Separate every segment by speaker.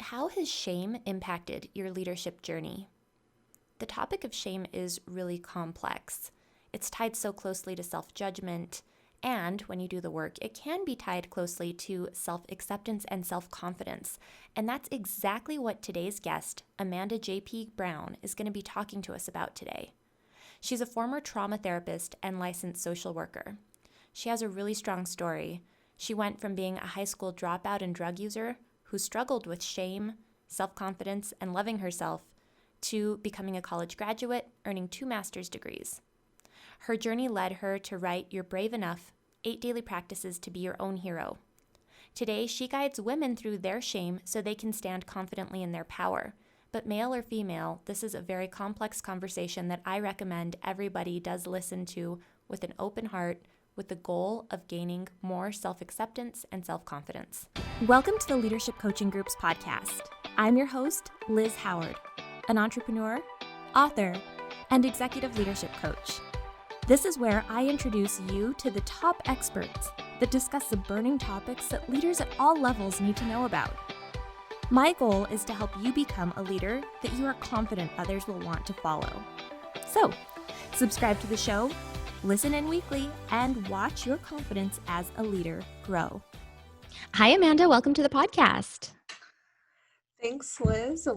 Speaker 1: How has shame impacted your leadership journey? The topic of shame is really complex. It's tied so closely to self-judgment, and when you do the work, it can be tied closely to self-acceptance and self-confidence. And that's exactly what today's guest, Amanda J.P. Brown, is going to be talking to us about today. She's a former trauma therapist and licensed social worker. She has a really strong story. She went from being a high school dropout and drug user who struggled with shame, self-confidence, and loving herself, to becoming a college graduate, earning 2 master's degrees. Her journey led her to write You're Brave Enough, 8 Daily Practices to Be Your Own Hero. Today, she guides women through their shame so they can stand confidently in their power. But male or female, this is a very complex conversation that I recommend everybody does listen to with an open heart, with the goal of gaining more self-acceptance and self-confidence. Welcome to the Leadership Coaching Group's podcast. I'm your host, Liz Howard, an entrepreneur, author, and executive leadership coach. This is where I introduce you to the top experts that discuss the burning topics that leaders at all levels need to know about. My goal is to help you become a leader that you are confident others will want to follow. So, subscribe to the show, listen in weekly, and watch your confidence as a leader grow. Hi, Amanda. Welcome to the podcast.
Speaker 2: Thanks, Liz,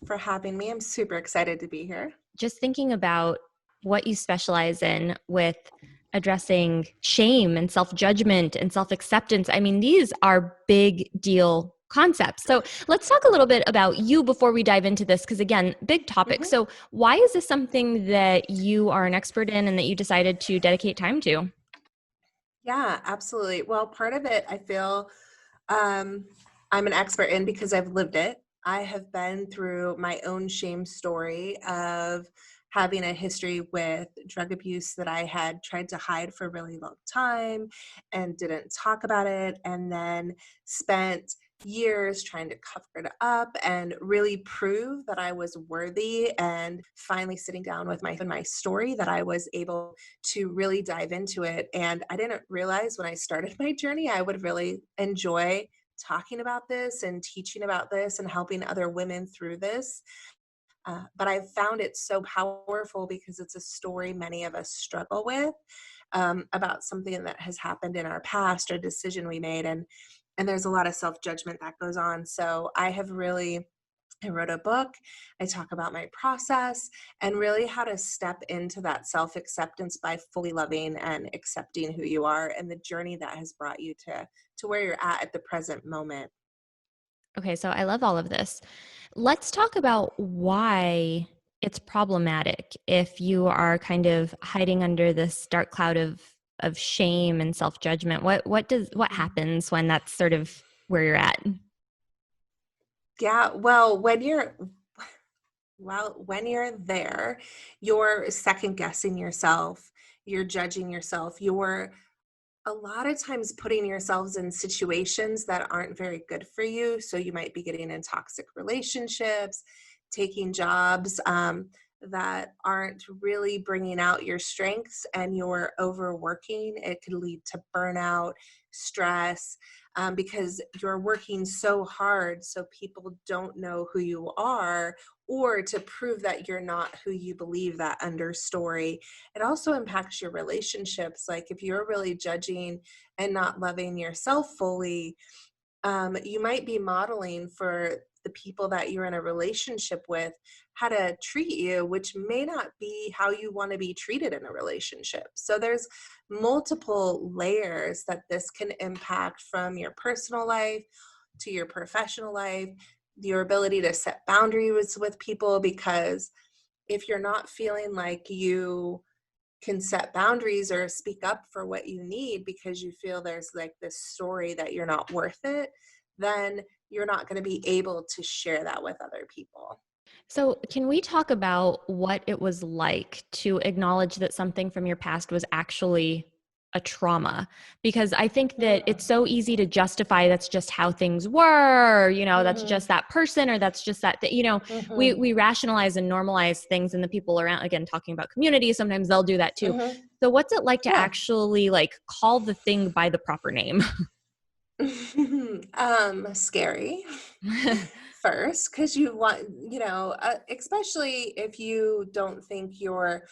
Speaker 2: for having me. I'm super excited to be here.
Speaker 1: Just thinking about what you specialize in with addressing shame and self-judgment and self-acceptance. I mean, these are big deal concepts. So let's talk a little bit about you before we dive into this, because again, big topic. Mm-hmm. So why is this something that you are an expert in and that you decided to dedicate time to?
Speaker 2: Yeah, absolutely. Well, part of it, I feel I'm an expert in because I've lived it. I have been through my own shame story of having a history with drug abuse that I had tried to hide for a really long time and didn't talk about it, and then spent years trying to cover it up and really prove that I was worthy, and finally sitting down with my story that I was able to really dive into it. And I didn't realize when I started my journey, I would really enjoy talking about this and teaching about this and helping other women through this. But I've found it so powerful because it's a story many of us struggle with, about something that has happened in our past or a decision we made. And there's a lot of self-judgment that goes on. So I wrote a book. I talk about my process and really how to step into that self-acceptance by fully loving and accepting who you are and the journey that has brought you to where you're at the present moment.
Speaker 1: Okay, so I love all of this. Let's talk about why it's problematic if you are kind of hiding under this dark cloud of shame and self-judgment. What happens when that's sort of where you're at?
Speaker 2: Yeah, well, when you're there, you're second guessing yourself, you're judging yourself, you're a lot of times putting yourselves in situations that aren't very good for you. So you might be getting in toxic relationships, taking jobs that aren't really bringing out your strengths, and you're overworking. It could lead to burnout, stress, because you're working so hard so people don't know who you are, or to prove that you're not who you believe, that understory. It also impacts your relationships. Like if you're really judging and not loving yourself fully, you might be modeling for the people that you're in a relationship with how to treat you, which may not be how you want to be treated in a relationship. So there's multiple layers that this can impact, from your personal life to your professional life, your ability to set boundaries with people, because if you're not feeling like you can set boundaries or speak up for what you need because you feel there's like this story that you're not worth it, then you're not going to be able to share that with other people.
Speaker 1: So can we talk about what it was like to acknowledge that something from your past was actually a trauma? Because I think that it's so easy to justify that's just how things were, that's just that person, or that's just that, we rationalize and normalize things, and the people around, again, talking about community, sometimes they'll do that too. So what's it like to actually call the thing by the proper name?
Speaker 2: Scary. first because you want, especially if you don't think your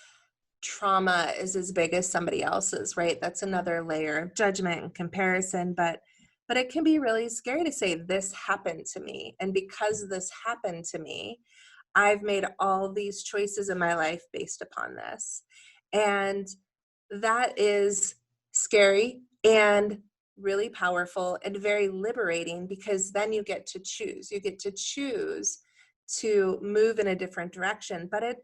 Speaker 2: trauma is as big as somebody else's, right? That's another layer of judgment and comparison, but it can be really scary to say this happened to me, and because this happened to me, I've made all these choices in my life based upon this. And that is scary and really powerful and very liberating, because then you get to choose. You get to choose to move in a different direction. But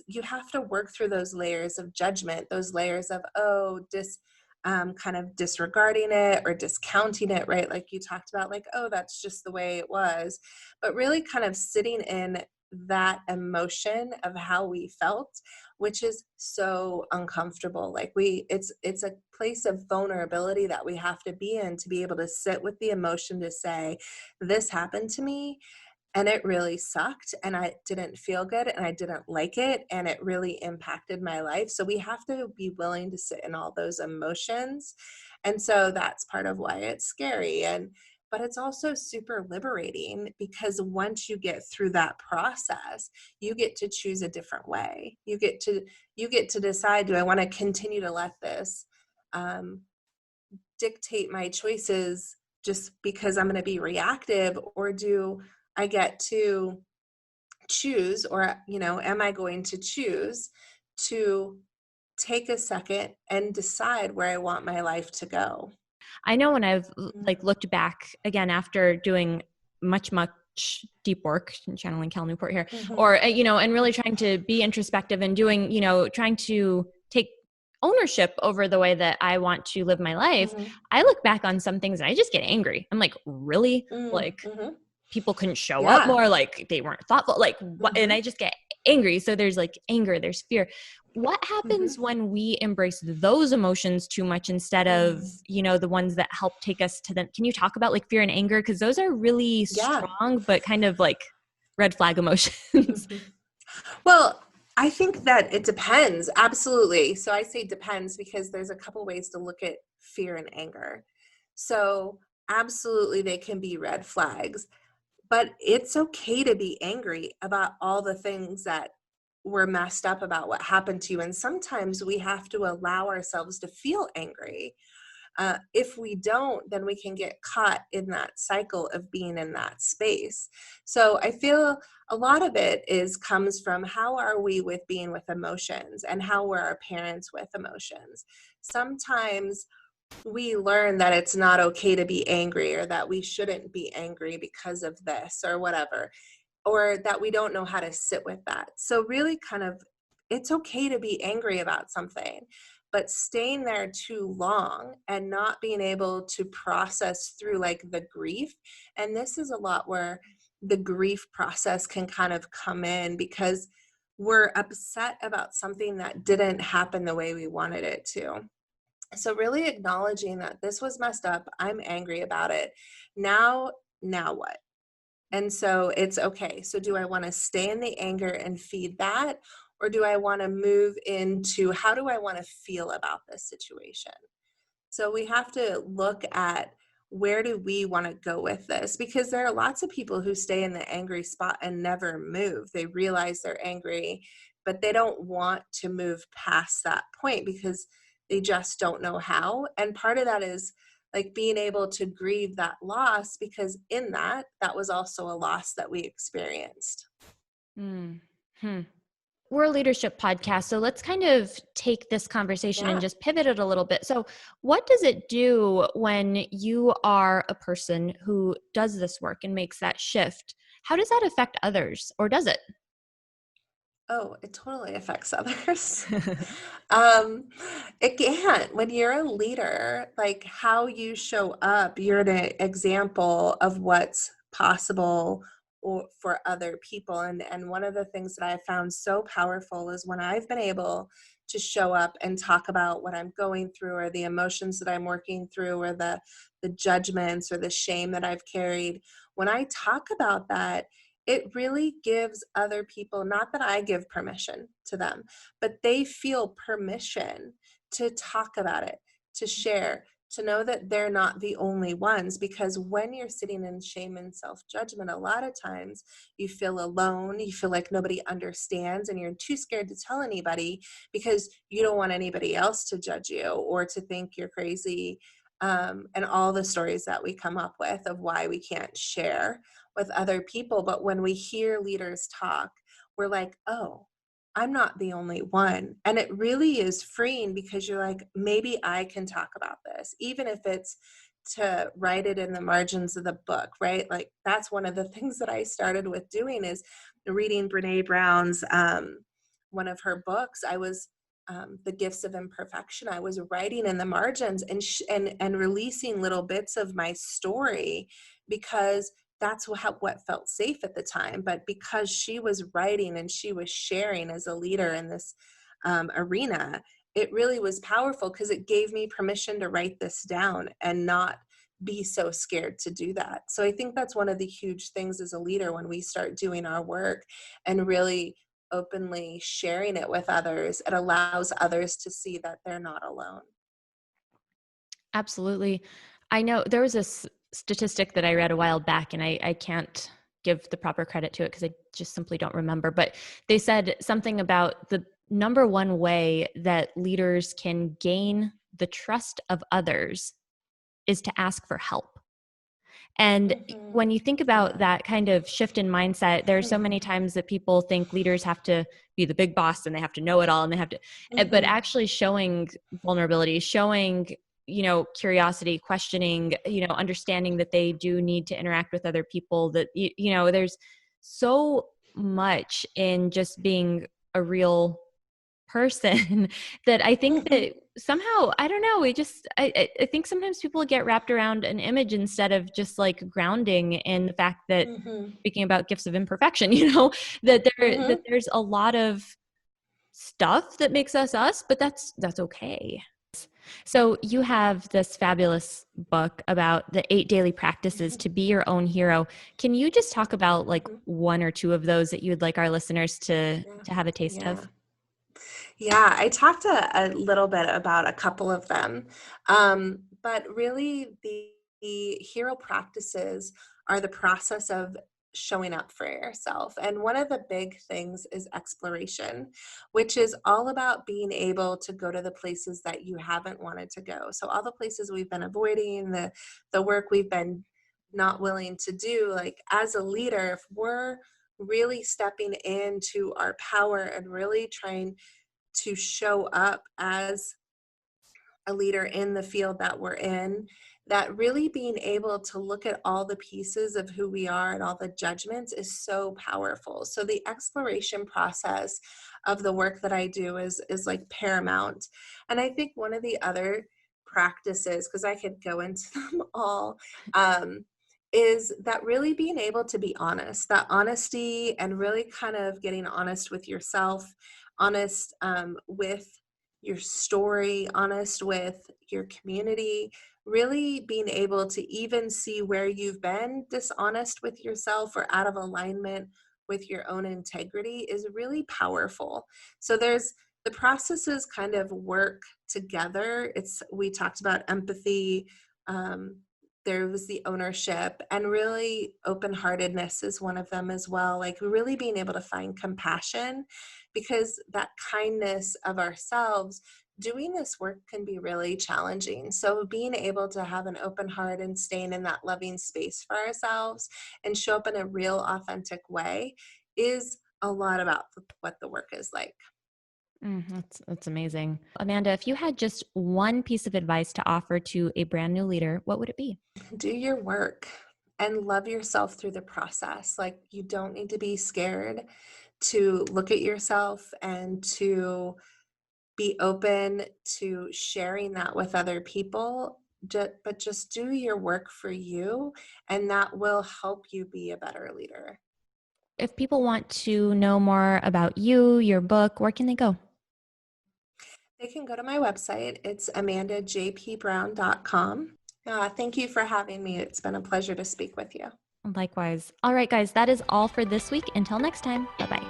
Speaker 2: you have to work through those layers of judgment, those layers of, kind of disregarding it or discounting it, right? Like you talked about, like, oh, that's just the way it was. But really kind of sitting in that emotion of how we felt, which is so uncomfortable. Like it's a place of vulnerability that we have to be in, to be able to sit with the emotion, to say, this happened to me and it really sucked and I didn't feel good and I didn't like it and it really impacted my life. So we have to be willing to sit in all those emotions. And so that's part of why it's scary. But it's also super liberating, because once you get through that process, you get to choose a different way. You get to decide, do I want to continue to let this um, dictate my choices just because I'm going to be reactive, or do I get to choose, or, am I going to choose to take a second and decide where I want my life to go?
Speaker 1: I know when I've
Speaker 2: Mm,
Speaker 1: like looked back again after doing much deep work, channeling Cal Newport here,
Speaker 2: mhm,
Speaker 1: or and really trying to be introspective and doing, trying to take ownership over the way that I want to live my life.
Speaker 2: mhm,
Speaker 1: I look back on some things and I just get angry. I'm like, really?
Speaker 2: mm,
Speaker 1: Like,
Speaker 2: mhm.
Speaker 1: people couldn't show up
Speaker 2: Yeah.
Speaker 1: more, like they weren't thoughtful, like what? And I
Speaker 2: Mhm,
Speaker 1: just get angry. So there's like anger, there's fear. What happens
Speaker 2: mhm,
Speaker 1: when we embrace those emotions too much instead of,
Speaker 2: mm.
Speaker 1: the ones that help take us to them? Can you talk about like fear and anger, because those are really
Speaker 2: Yeah.
Speaker 1: strong but kind of like red flag emotions?
Speaker 2: Mhm. Well, I think that it depends. Absolutely. So I say depends because there's a couple ways to look at fear and anger. So absolutely, they can be red flags, but it's okay to be angry about all the things that were messed up about what happened to you. And sometimes we have to allow ourselves to feel angry. If we don't, then we can get caught in that cycle of being in that space. So I feel a lot of it comes from, how are we with being with emotions, and how were our parents with emotions. Sometimes we learn that it's not okay to be angry, or that we shouldn't be angry because of this or whatever, or that we don't know how to sit with that. So really kind of, it's okay to be angry about something, but staying there too long and not being able to process through like the grief. And this is a lot where the grief process can kind of come in, because we're upset about something that didn't happen the way we wanted it to. So really acknowledging that this was messed up, I'm angry about it. Now what? And so it's okay. So do I want to stay in the anger and feed that? Or do I want to move into, how do I want to feel about this situation? So we have to look at, where do we want to go with this? Because there are lots of people who stay in the angry spot and never move. They realize they're angry, but they don't want to move past that point because they just don't know how. And part of that is like being able to grieve that loss, because in that was also a loss that we experienced.
Speaker 1: Mm. Hmm. We're a leadership podcast, so let's kind of take this conversation and
Speaker 2: Yeah.
Speaker 1: just pivot it a little bit. So, what does it do when you are a person who does this work and makes that shift? How does that affect others, or does it?
Speaker 2: Oh, it totally affects others. Um, it can. When you're a leader, like how you show up, you're an example of what's possible or for other people. And one of the things that I found so powerful is when I've been able to show up and talk about what I'm going through, or the emotions that I'm working through, or the judgments or the shame that I've carried. When I talk about that, it really gives other people, not that I give permission to them, but they feel permission to talk about it, to share, to know that they're not the only ones, because when you're sitting in shame and self-judgment, a lot of times you feel alone, you feel like nobody understands, and you're too scared to tell anybody because you don't want anybody else to judge you or to think you're crazy. And all the stories that we come up with of why we can't share with other people. But when we hear leaders talk, we're like, oh, I'm not the only one. And it really is freeing, because you're like, maybe I can talk about this, even if it's to write it in the margins of the book, right? Like, that's one of the things that I started with doing, is reading Brene Brown's, one of her books. I was, The Gifts of Imperfection. I was writing in the margins and releasing little bits of my story, because that's what felt safe at the time. But because she was writing and she was sharing as a leader in this arena, it really was powerful, because it gave me permission to write this down and not be so scared to do that. So I think that's one of the huge things as a leader, when we start doing our work and really openly sharing it with others, it allows others to see that they're not alone.
Speaker 1: Absolutely. I know there was a statistic that I read a while back, and I can't give the proper credit to it because I just simply don't remember. But they said something about the number one way that leaders can gain the trust of others is to ask for help. And
Speaker 2: Mm-hmm.
Speaker 1: when you think about
Speaker 2: Yeah.
Speaker 1: that kind of shift in mindset, there are so many times that people think leaders have to be the big boss and they have to know it all and they have to, but
Speaker 2: Mm-hmm.
Speaker 1: actually showing vulnerability, showing, curiosity, questioning, understanding that they do need to interact with other people, that, there's so much in just being a real person that I think
Speaker 2: Mm-hmm.
Speaker 1: that somehow, I don't know, I think sometimes people get wrapped around an image instead of just like grounding in the fact that,
Speaker 2: Mm-hmm.
Speaker 1: speaking about gifts of imperfection, that
Speaker 2: Mm-hmm.
Speaker 1: there's a lot of stuff that makes us us, but that's okay. So you have this fabulous book about the 8 daily practices to be your own hero. Can you just talk about like
Speaker 2: Mm-hmm.
Speaker 1: one or two of those that you would like our listeners to
Speaker 2: Yeah.
Speaker 1: have a taste
Speaker 2: Yeah.
Speaker 1: of?
Speaker 2: Yeah, I talked a little bit about a couple of them, but really the hero practices are the process of showing up for yourself. And one of the big things is exploration, which is all about being able to go to the places that you haven't wanted to go. So all the places we've been avoiding, the work we've been not willing to do, like as a leader, if we're really stepping into our power and really trying to show up as a leader in the field that we're in, that really being able to look at all the pieces of who we are and all the judgments is so powerful. So the exploration process of the work that I do is like paramount. And I think one of the other practices, because I could go into them all, is that really being able to be honest, that honesty, and really kind of getting honest with yourself, honest with your story, honest with your community, really being able to even see where you've been dishonest with yourself or out of alignment with your own integrity is really powerful. So there's the processes kind of work together. We talked about empathy, there was the ownership, and really open-heartedness is one of them as well, like really being able to find compassion, because that kindness of ourselves, doing this work can be really challenging. So being able to have an open heart and staying in that loving space for ourselves and show up in a real authentic way is a lot about what the work is like.
Speaker 1: That's amazing. Amanda, if you had just one piece of advice to offer to a brand new leader, what would it be?
Speaker 2: Do your work and love yourself through the process. Like, you don't need to be scared to look at yourself and to be open to sharing that with other people. But just do your work for you, and that will help you be a better leader.
Speaker 1: If people want to know more about you, your book, where can they go?
Speaker 2: They can go to my website. It's amandajpbrown.com. Thank you for having me. It's been a pleasure to speak with you.
Speaker 1: Likewise. All right, guys, that is all for this week. Until next time, bye-bye.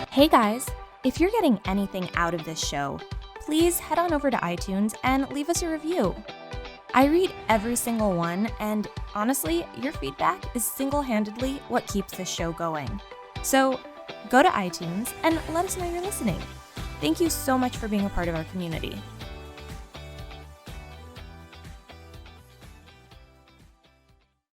Speaker 1: Hey, guys. If you're getting anything out of this show, please head on over to iTunes and leave us a review. I read every single one, and honestly, your feedback is single-handedly what keeps this show going. So go to iTunes and let us know you're listening. Thank you so much for being a part of our community.